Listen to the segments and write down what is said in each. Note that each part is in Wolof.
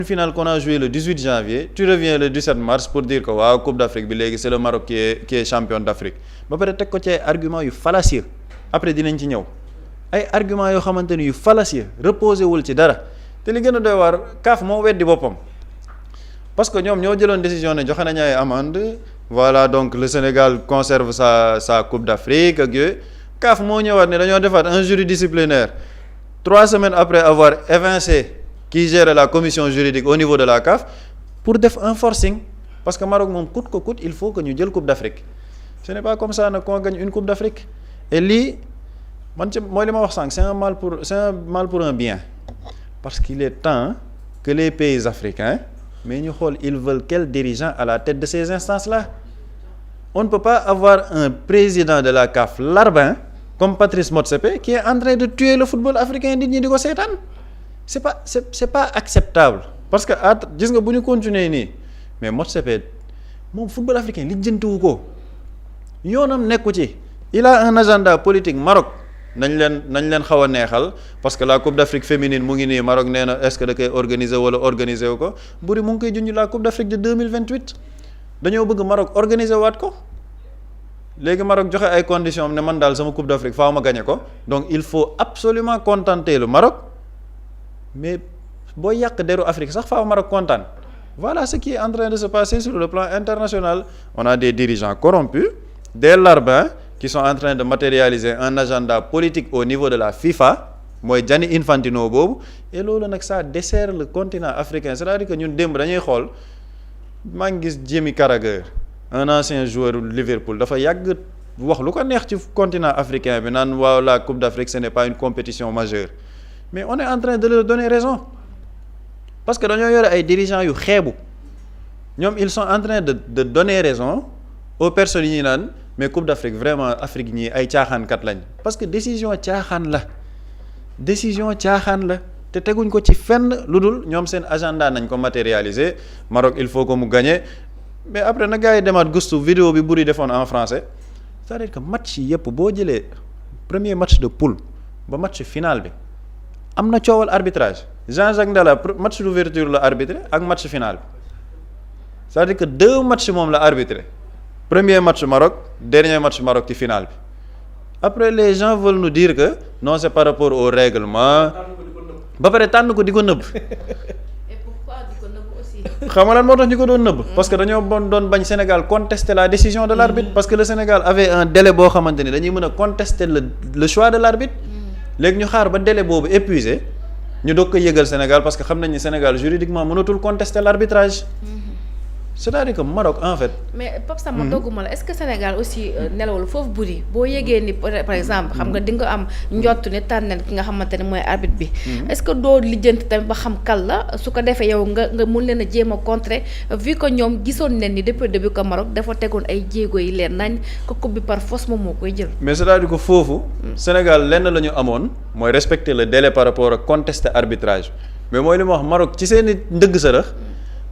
finale qu'on a joué le 18 janvier tu reviens le 17 mars pour dire que waaw Coupe d'Afrique bi léegi c'est le Maroc qui est champion d'Afrique ba pare teg ko ci ay arguments yu fallacieux après dinañ ci ñëw ay arguments yoo xamante ni yu fallacieux reposé wul ci dara te li gën a doy waar CAF moo weddi boppam parce que ñoom ñoo jëloon décision ne joxe nañu ay amende voilà donc le Sénégal conserve sa Coupe d'Afrique ak yooyu CAF moo ñëwaat ne dañoo defaat un jury disciplinaire 3 semaines après avoir évincé qui gère la commission juridique au niveau de la CAF pour def un forcing parce que Maroc moom coûte que coûte il faut que ñu jël Coupe d'Afrique ce n'est pas comme ça nag qu'on gagne une Coupe d'Afrique et lii man ci mooy li ma wax sànq c'est un mal pour un bien parce qu'il est temps que les pays africains mais ñu xool ils veulent quel dirigeant à la tête de ces instances-là on ne peut pas avoir un président de la CAF larbin comme Patrice Motsepe qui est en train de tuer le football africain nit ñi di ko seetaan c'est pas acceptable parce que gis nga bu ñu continuer nii mais Motsepe moom football africain lijjantiwu ko yoonam nekku ci il a un agenda politique Maroc nañ leen xaw a neexal parce que la Coupe d'Afrique féminine mu ngi nii Maroc nee na est-ce que da koy organiser wala organiser wu ko buri mu ngi koy junj la Coupe d'Afrique de 2028 dañoo bëgg Maroc organiser waat ko léegi Maroc joxe ay conditions am ne man daal sama Coupe d'Afrique faaw ma gagner ko donc il faut absolument contenter le Maroc mais boo yàq deru Afrique sax faaw Maroc kontaan voilà ce qui est en train de se passer sur le plan international on a des dirigeants corrompus des larbins qui sont en train de matérialiser un agenda politique au niveau de la FIFA mooy Gianni Infantino boobu et loolu nag ça dessert le continent africain c'est-à-dire que ñun démb dañuy xool maa ngi gis Jamie Carragher un ancien joueur Liverpool dafa yàgg wax lu ko neex ci continent africain bi naan waaw la Coupe d'Afrique ce n'est pas une compétition majeure mais on est en train de leur donner raison parce que dañoo yore ay dirigeants yu xeebu ñoom ils sont en train de donner raison aux personnes yi ñuy naan mais Coupe d'Afrique vraiment Afrique ñii ay caaxaankat lañ parce que décision caaxaan la te teguñ ko ci fenn lu dul ñoom seen agenda nañ ko matérialiser Maroc il faut que mu gagner mais après na gars yi demaat gëstu vidéo bi buri defoon en français c'est-à-dire que match yi yëpp boo jëlee premier match de poule ba match final bi am na coowal arbitrage Jean-Jacques Ndala match d'ouverture la arbitré ak match final bi c'est-à-dire que 2 matchs moom la arbitré premier match Maroc dernier match Maroc ci final bi après les gens veulent nous dire que non c'est par rapport au règlement ba pare tànn ko di ko nëbb et pourquoi di ko nëbb aussi. xam nga lan moo tax ñu ko doon nëbb parce que dañoo doon bañ Sénégal contester la décision de l'arbitre parce que le Sénégal avait un délai boo xamante ni dañuy mën a contester le choix de l'arbitre léegi ñu xaar ba délai boobu épuisé ñu doog ko yëgal Sénégal parce que xam nañ ni Sénégal juridiquement mënatul contester l'arbitrage c'est-à-dire que Maroc en fait. mais Pape Samba dogguma la est-ce que Sénégal aussi nelawul foofu buri boo yëgee ni par exemple xam nga di nga am njott ne tànnal ki nga xamante ne mooy arbitre bi. est-ce que doo lijjanti tamit ba xam kal la su ko defee yow nga mun leen a jéem a contrer vu que ñoom gisoon nañ ni depuis le début que Maroc dafa tegoon ay jéego yi leen nañ ko coupe bi par force moom moo koy jël. mais c'est-à-dire que foofu. Sénégal lenn la ñu amoon mooy respecter le délai par rapport ak contester arbitrage mais mooy li ma wax Maroc ci seen i ndëgg sërëx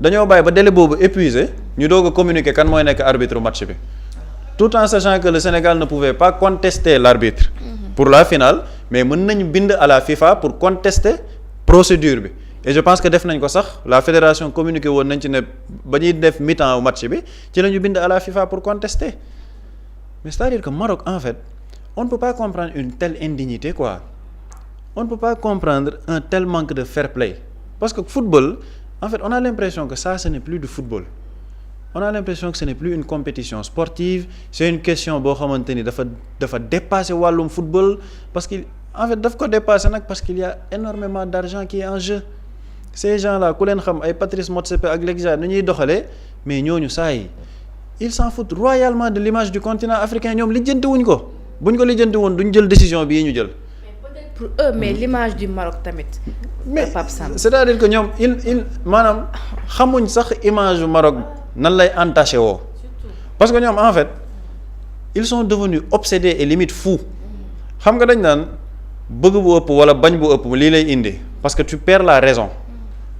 dañoo bàyyi ba délai boobu épuisé ñu doog a communiquer kan mooy nekk arbitre match bi tout en sachant que le Sénégal ne pouvait pas contester l'arbitre pour la finale mais mën nañu bind à la FIFA pour contester procédure bi et je pense que def nañ ko sax la fédération communiqué woon nañ ci ne ba ñuy def mi-temps match bi ci la ñu bind à la FIFA pour contester mais c'est-à-dire que Maroc en fait on ne peut pas comprendre une telle indignité quoi on ne peut pas comprendre un tel manque de fair play parce que football en fait on a l'impression que ça ce n'est plus du football on a l'impression que ce n'est plus une compétition sportive c'est une question boo xamante ni dafa dépasser wàllum football parce que en fait daf ko dépasser nag parce qu'il y a énormément d'argent qui est en jeu ces gens-là ku leen xam ay Patrice Motsepe ak Lexa nu ñuy doxalee mais ñooñu saa yi ils s'en foutent royalement de l'image du continent africain ñoom lijjanti wuñ ko buñ ko lijjanti woon duñ jël décision bii ñu jël pour eux mais l'image du Maroc tamit. mais Pape Samba c'est-à-dire que ñoom il maanaam xamuñ sax image du Maroc nan lay entaché woo parce que ñoom en fait ils sont devenus obsédés et limite fous xam nga dañ naan bëgg bu ëpp wala bañ bu ëpp lii lay indi parce que tu perds la raison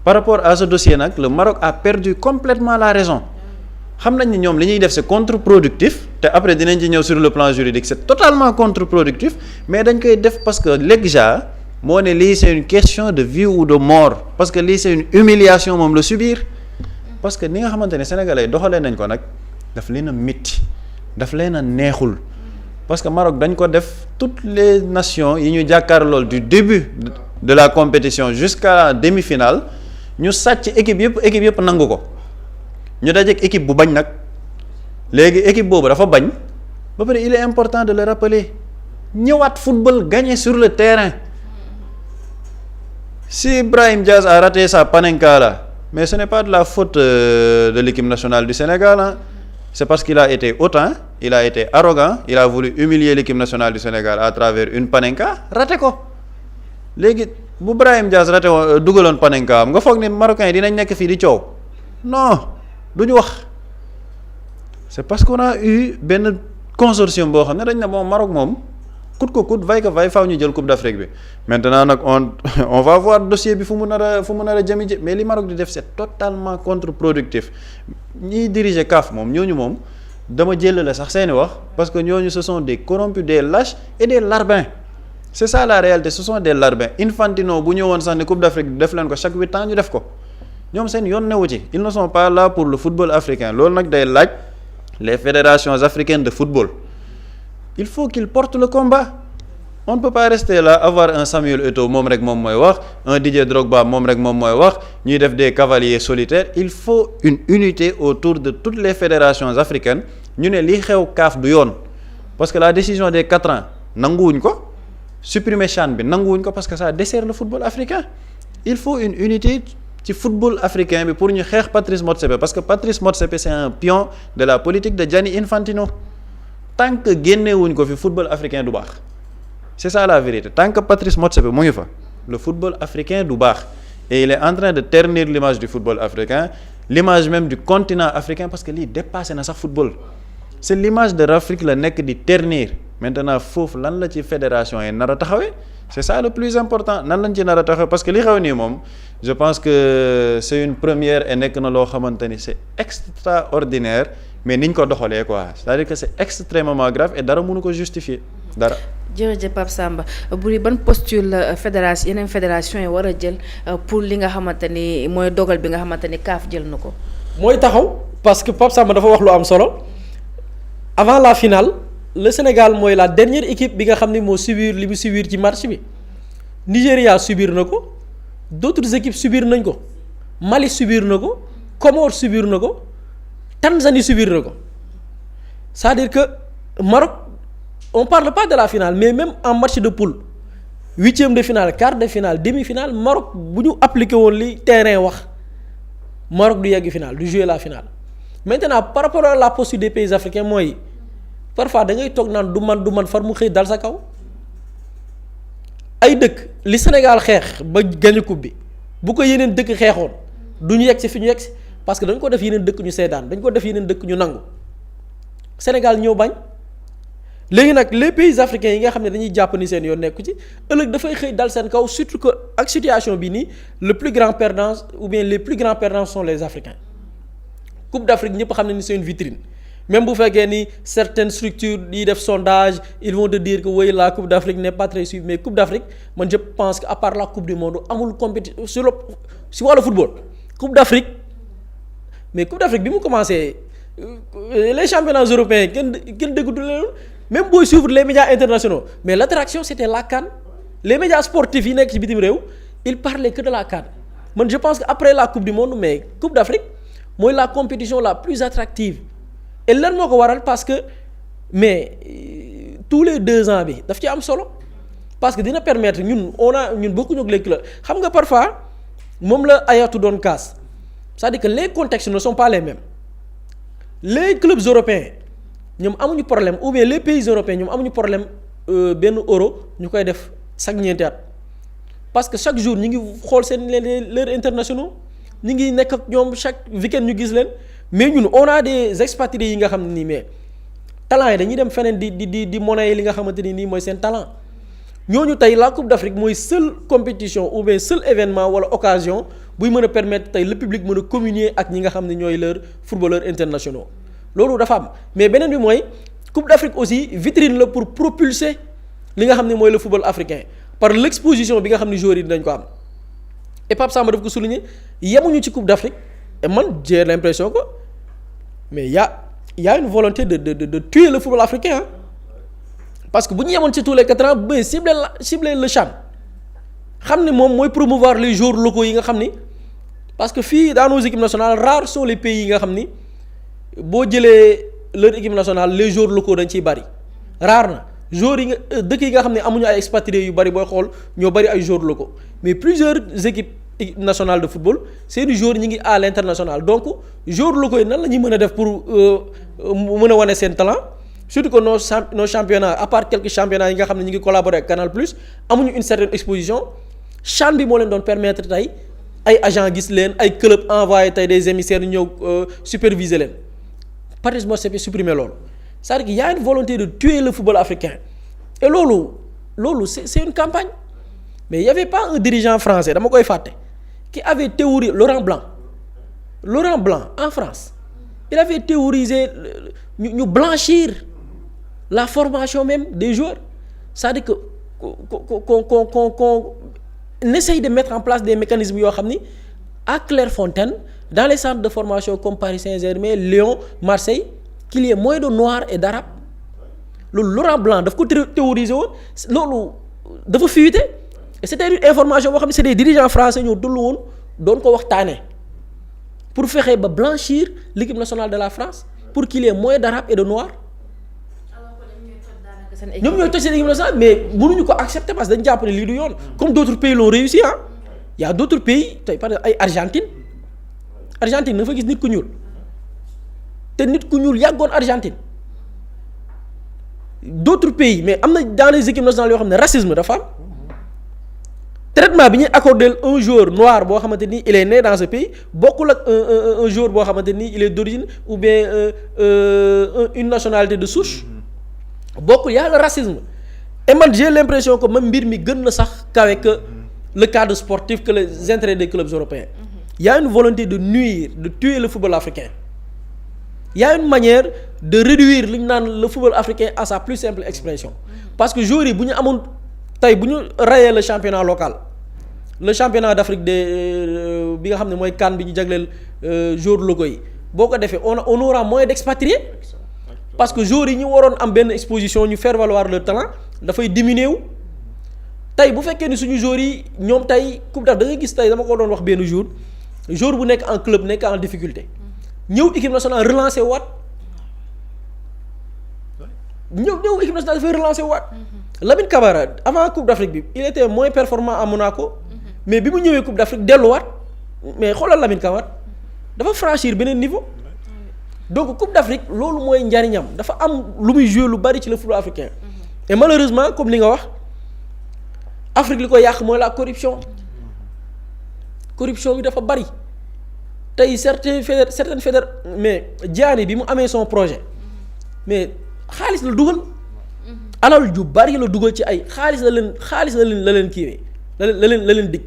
par rapport à ce dossier nag le Maroc a perdu complètement la raison xam nañ ni ñoom li ñuy def c'est contre-productif te après dinañ ci ñëw sur le plan juridique c'est totalement contre-productif mais dañ koy def parce que Lexa moo ne lii c'est une question de vie ou de mort parce que lii c'est une humiliation moom la subir parce que ni nga xamante ne sénégalais doxalee nañ ko nag daf leen a métti daf leen a neexul parce que Maroc dañ ko def toutes les nations yi ñu jàkkaarlool du début de la compétition jusqu'à la demi-finale ñu sàcc équipe yëpp nangu ko ñu dajeek équipe bu bañ nag léegi équipe boobu dafa bañ ba pare il est important de le rappeler ñëwaat football gagner sur le terrain si Brahim Diaz a raté sa panenka là mais ce n'est pas de la faute de l'équipe nationale du Sénégal hein. C'est parce qu'il a été hautain, il a été arrogant, il a voulu humilier l'équipe nationale du Sénégal à travers une panenka raté ko léegi bu Brahim Diaz raté woon dugaloon panenka am nga foog ne Marocains yi dinañ nekk fii di coow non duñu wax c'est parce qu'on a eu benn consortium boo xam ne dañ ne moom Maroc moom coûte que coûte vaille que vaille faaw ñu jël Coupe d'Afrique bi maintenant nag on va voir dossier bi fu mu nar a jëmi ji mais li Maroc di def c'est totalement contre-productif ñiy diriger CAF moom ñooñu moom dama jëlale sax seeni wax parce que ñooñu ce sont des corrompus des lâches et des larbins c'est ça la réalité ce sont des larbins Infantino bu ñëwoon sax ne Coupe d'Afrique def leen ko chaque 8 ans ñu def ko ñoom seen yoon newu ci ils ne sont pas là pour le football africain loolu nag day laaj les fédérations africaines de football il faut qu'ils portent le combat on ne peut pas rester là avoir un Samuel Eto'o moom rek moom mooy wax un Didier Drogba moom rek moom mooy wax ñuy def des cavaliers solitaires il faut une unité autour de toutes les fédérations africaines ñu ne li xew CAF du yoon parce que la décision des 4 ans nanguwuñ ko supprimer CHAN bi nanguwuñ ko parce que ça dessert le football africain il faut une unité ci football africain bi pour ñu xeex Patrice Motsepe parce que Patrice Motsepe c'est un pion de la politique de Gianni Infantino tant que génnewuñ ko fi football africain du baax c'est ça la vérité tant que Patrice Motsepe mu ngi fa le football africain du baax et il est en train de ternir l'image du football africain l'image même du continent africain parce que lii dépassé na sax football c'est l'image de l'Afrique la nekk di ternir maintenant foofu lan la ci fédération yi nar a taxawee c'est ça le plus important nan lañ ci nar a taxawee parce que li xew nii moom je pense que c'est une première et nekk na loo xamante ni c'est extraordinaire mais niñ ko doxalee quoi c'est-à-dire que c'est extrêmement grave et dara mënu ko justifier dara. jërëjëf Pape Samba Boury ban posture la fédération yeneen fédération yi war a jël pour li nga xamante ni mooy dogal bi nga xamante ni CAF jël na ko. mooy taxaw parce que Pape Samba dafa wax lu am solo avant la finale le Sénégal mooy la dernière équipe bi nga xam ne moo subir li mu subir ci match bi Nigéria subir na ko d'autres équipes subir nañ ko Mali subir na ko Comores subir na ko Tanzanie subir na ko c'est-à-dire que Maroc. On parle pas de la finale mais même en match de poule huitième de finale quart de finale demi-finale Maroc bu ñu appliqué woon li terrain wax Maroc du yegg finale du jouer la finale maintenant par rapport à la posture des pays africains mooy parfois da ngay toog naan du man far mu xëy dal sa kaw ay dëkk li Sénégal xeex ba gagné coupe bi bu ko yeneen dëkk xeexoon du ñu yegg si fi ñu yegg si parce que dañ ko def yeneen dëkk ñu seedaan dañ ko def yeneen dëkk ñu nangu Sénégal ñëw bañ. léegi nag les pays africains yi nga xam ne dañuy jàpp ni seen yoon nekku ci ëllëg dafay xëy dal seen kaw surtout que ak situation bi nii le plus grand perdant ou bien les plus grands perdants sont les Africains Coupe d'Afrique ñëpp xam ne ni c'est une vitrine même bu fekkee ni certaines structures yi def sondage ils vont te dire que oui la Coupe d'Afrique n'est pas très suivie mais Coupe d'Afrique man je pense que à part la Coupe du monde amul compétition si wàllu football Coupe d'Afrique mais Coupe d'Afrique bi mu commencé les championnats européens kenn déggutu leen même booy suivre les médias internationaux mais l'attraction c'était la CAN les médias sportifs yi nekk ci bitim réew ils parlaient que de la CAN man je pense que après la coupe du monde mais coupe d'Afrique mooy la compétition la plus attractive et lan moo ko waral parce que mais tous les 2 ans bi daf ci am solo parce que dina permettre ñun bokkuñu ak les clubs xam nga parfois moom la Ayatou doon kaas c'est-à-dire que les contextes ne sont pas les mêmes les clubs européens ñoom amuñu problème ou bien les pays européens ñoom amuñu problème benn euro ñu koy def chaque ñeenti at parce que chaque jour ñu ngi xool seen leurs internationaux ñu ngi nekk ak ñoom chaque week-end ñu gis leen mais ñun on a des expatriés yi nga xam ne nii mais talent yi dañuy dem feneen di monnaie li nga xamante ni nii mooy seen talent ñooñu tey la Coupe d'Afrique mooy seule compétition ou bien seul événement wala occasion buy mën a permettre tey le public mën a communier ak ñi nga xam ne ñooy leurs footballeurs internationaux loolu dafa am mais beneen bi mooy Coupe d'Afrique aussi vitrine la pour propulser li nga xam ne mooy le football africain par l'exposition bi nga xam ne joueurs yi dinañ ko am et Pape Samba daf ko souligner yemuñu ci Coupe d'Afrique et man j'ai l'impression que mais y a une volonté de tuer le football africain parce que bu ñu yemoon ci tous les 4 ans ba cibler le CHAN xam ne moom mooy promouvoir les joueurs locaux yi nga xam ni parce que fii dans nos équipes nationales rares sont les pays yi nga xam ni boo jëlee leur équipe nationale les joueurs locaux dañ ciy bari rare na joueurs yi nga dëkk yi nga xam ne amuñu ay expatriés yu bari booy xool ñoo bari ay joueurs locaux mais plusieurs équipes nationales de football seeni joueurs ñi ngi à l'international donc joueurs locaux yi nan la ñuy mën a def pour mën a wane seen talent surtout que nos championnats à part quelques championnats yi nga xam ne ñu ngi collaborer ak Canal Plus amuñu une certaine exposition CHAN bi moo leen doon permettre tey ay agents gis leen ay club envoyé tey des émissaires ñëw superviser leen Patrice Motsepe supprimer loolu c'est-à-dire qu'il y a une volonté de tuer le football africain et loolu c'est une campagne mais il y avait pas un dirigeant français dama koy fàtte qui avait théorisé Laurent Blanc en France il avait théorisé ñu blanchir la formation même des joueurs c'est-à-dire que qu'on essaye de mettre en place des mécanismes yoo xam ni à Clairefontaine dans les centres de formation comme Paris Saint-Germain Lyon Marseille qu'il y ait moins de noirs et d'arabes loolu Laurent Blanc daf ko théoriser woon loolu dafa fuité et c'était une information boo xam ne c'est des dirigeants français ñoo dullu woon doon ko waxtaanee pour fexe ba blanchir l'équipe nationale de la France pour qu'il y ait moins d'arabes et de noirs ñoom ñooy toj seen équipe nationale mais mënuñu ko accepter parce que dañu jàpp ne lii du yoon comme d'autres pays l'ont réussi il y a d'autres pays tey par exemple ay Argentine na fa gis nit ku ñuul te nit ku ñuul yàggoon Argentine d'autres pays mais am na dans les équipes nationales yoo xam ne racisme dafa am traitement bi ñuy accorder un joueur noir boo xamante ni il est né dans ce pays bokkul ak un joueur boo xamante ni il est d'origine ou bien une nationalité de souche bokkul y a le racisme et man j'ai l'impression que même mbir mi gën na sax kawe que le cadre sportif que les intérêts des clubs européens il y a une volonté de nuire de tuer le football africain il y a une manière de réduire li ñu naan le football africain à sa plus simple expression parce que joueurs yi bu ñu amoon tey bu ñu rayee le championnat local le championnat d'Afrique de bi nga xam ne mooy CAN bi ñu jagleel joueurs locaux yi boo ko defee on aura moins d'expatriés parce que joueurs yi ñu waroon am benn exposition ñu faire valoir leur talent dafay diminuer wu tey bu fekkee ni suñu joueurs yi ñoom tey coupe d'Afrique da nga gis tey dama ko doon wax benn joueur bu nekk en club nekk en difficulté ñëw équipe nationale relancer waat ñëw équipe nationale dafay relancer waat Lamine Camara avant coupe d'Afrique bi il était moins performant à Monaco mais bi mu ñëwee coupe d'Afrique delluwaat mais xoolal Lamine Camara dafa franchir beneen niveau donc coupe d'Afrique loolu mooy njariñam dafa am lu muy jouer lu bari ci le football africain et malheureusement comme li nga wax Afrique li ko yàq mooy la corruption bi dafa bari tey certaines mais Gianni bi mu amee son projet mais xaalis la dugal alal ju bari la dugal ci ay xaalis la leen kiiwee la leen dig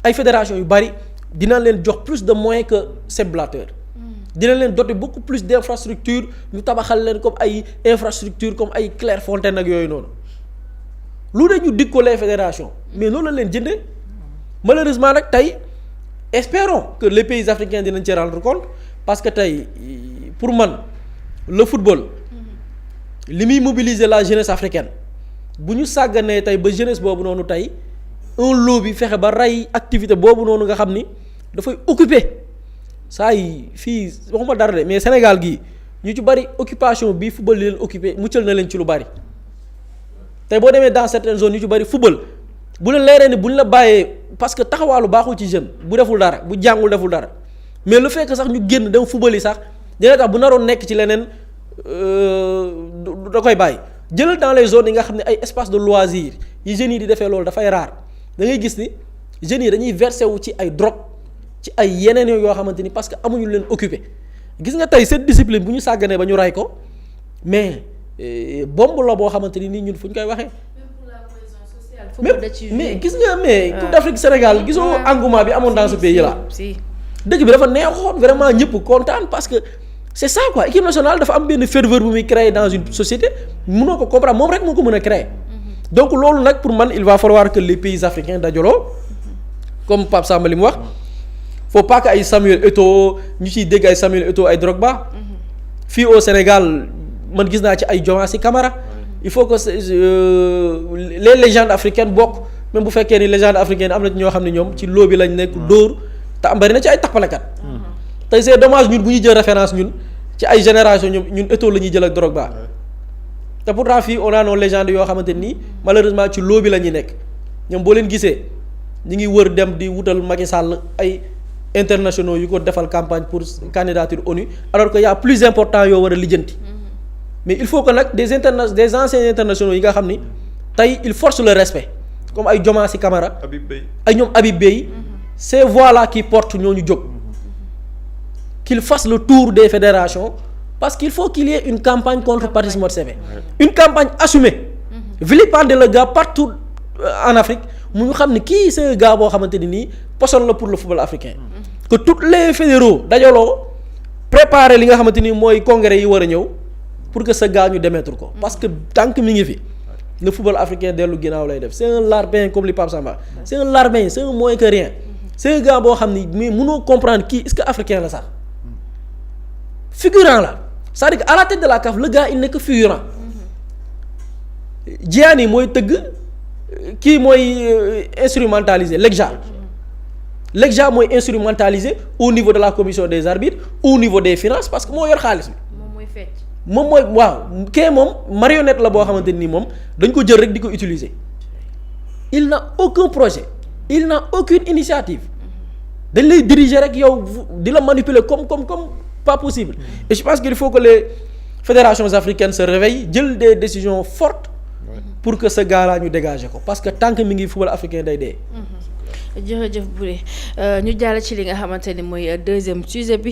ay fédération yu bari dina leen jox plus de moyens que ces Blatter dina leen doter beaucoup plus d'infrastructures ñu tabaxal leen comme ay infrastructures comme ay Clairefontaine ak yooyu noonu lu ne ñu dig ko les fédérations mais loolu la leen jëndee malheureusement nag tey espérons que les pays africains dinañ ci rendre compte parce que tey pour man le football li muy mobiliser la jeunesse africaine bu ñu sàgganee tey ba jeunesse boobu noonu tey un lobby fexe ba rey activité boobu noonu nga xam ni dafay occuper saa yi fii waxuma dara de mais Sénégal gii ñu ci bari occupation bi football li leen occuper muccal na leen ci lu bari tey boo demee dans certaines zones ñu ci bari football bu leen leeree ni bu ñu la bàyyee parce que taxawaalu baaxul ci jeune bu deful dara bu jàngul deful dara mais le fait que sax ñu génn dem football yi sax dina tax bu naroon nekk ci leneen da koy bàyyi jëlal dans les zones yi nga xam ne ay espace de loisir yi jeunes yi di defee loolu dafay rare da ngay gis ni jeunes yi dañuy versé wu ci ay drogue ci ay yeneen yoo xamante ni parce que amuñu leen occupé gis nga tey cette discipline bu ñu sàgganee ba ñu ray ko mais bombe la boo xamante ni nii ñun fu ñu koy waxee. mais gis nga mais Coupe d'Afrique Sénégal gisoo engouement bi amoon dans ce pays là. dëkk bi dafa neexoon vraiment ñëpp kontaan parce que c'est ça quoi équipe nationale dafa am benn ferveur bu muy créer dans une société mënoo ko comprendre moom rek moo ko mën a créer donc loolu nag pour man il va falloir que les pays africains dajaloo comme Pape Samba li mu wax faut pas que ay Samuel Eto'o ñu ciy dégg ay Samuel Eto'o ay Drogba fii au Sénégal man gis naa ci ay Diomansy Kamara il faut que les légendes africaines bokk même bu fekkee ni légendes africaines am na ci ñoo xam ne ñoom ci lobby lañ nekk dóor te am bari na ci ay tappalekat tey c'est dommage ñun bu ñuy jël référence ñun ci ay génération ñun Eto'o la ñuy jël ak Drogba te pourtant fii on a nos légendes yoo xamante nii malheureusement ci lobby la ñuy nekk ñoom boo leen gisee ñu ngi wër dem di wutal Macky Sall ay internationaux yu ko defal campagne pour candidature ONU alors que y a plus important yoo war a lijjanti mais il faut que nag des anciens internationaux yi nga xam ni tey il force le respect comme ay Diomansy Kamara ay ñoom Habib Beye ces voix là qui portent ñoo ñu jóg qu'il fasse le tour des fédérations parce qu'il faut qu'il y ait une campagne contre Patrice Motsepe une campagne assumée vilipender le gars partout en Afrique mu ñu xam ne kii c'est un gars boo xamante ni nii poson la pour le football africain que tous les fédéraux dajaloo préparer li nga xamante ni mooy congrès yi war a ñëw pour que ce gars ñu démettre ko parce que tant que mi ngi fi le football africain dellu ginnaaw lay def c'est un larbin comme li Pape Samba c'est un larbin c'est un moins que rien c'est un gars boo xam ni mais mënoo comprendre kii est-ce que africain la sax figurant la c'est-à-dire que à la tête de la CAF le gars il n'est que figurant Gianni mooy tëgg kii mooy instrumentaliser l'EGJA mooy instrumentaliser au niveau de la commission des arbitres au niveau des finances parce que moo yor xaalis bi. moom mooy waaw kee moom marionnette la boo xamante ni moom dañ ko jël rek di ko utiliser il n'a aucun projet il n'a aucune initiative dañ lay diriger rek yow di la manipuler comme pas possible et je pense qu'il faut que les fédérations africaines se réveillent jël des décisions fortes pour que ce gars-là ñu dégager ko parce que tant que mi ngi football africain day dee. jërëjëf Boury ñu jàll ci li nga xamante ni mooy deuxième sujet bi